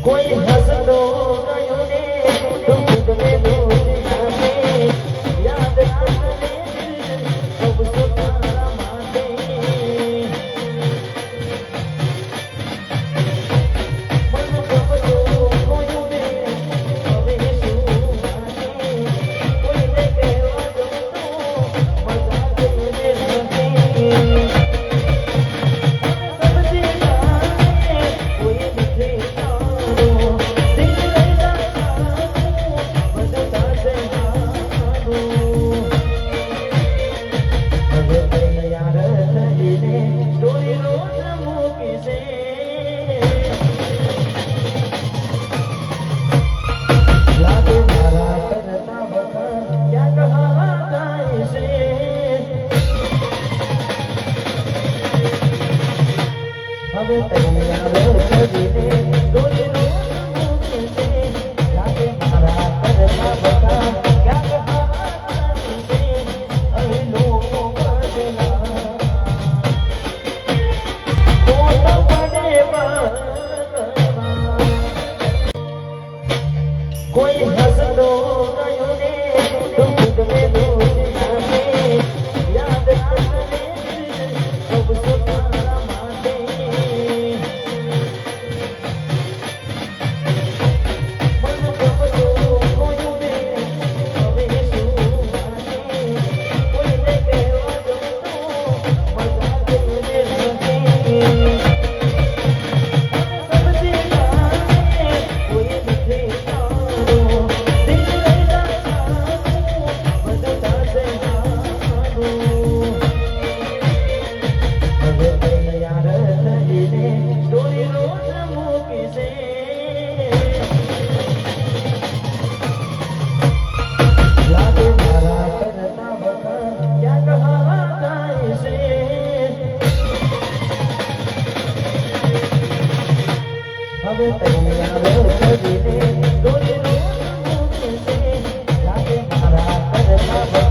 કોઈ હસતો ગયો ને દુઃખ में दूर जाने याद आने सब सुतारा माने मन गमतो कोई ने હવે શું માને કોઈ ને કહેવા જતો મજા જઈને રહે હવે તૈયાર કરીને ડોલી મૂકે છે લાગે મારા ઘરના બધા ક્યાંક હારા છે અહીં લોકો બદલા તો પડે કોઈ હસતો ગયો ને દુઃખ में दूर जाने याद आने सब सुतारा माने હવે તૈયાર કરીને ડોલી મૂકે છે લાગે મારા ઘરમાં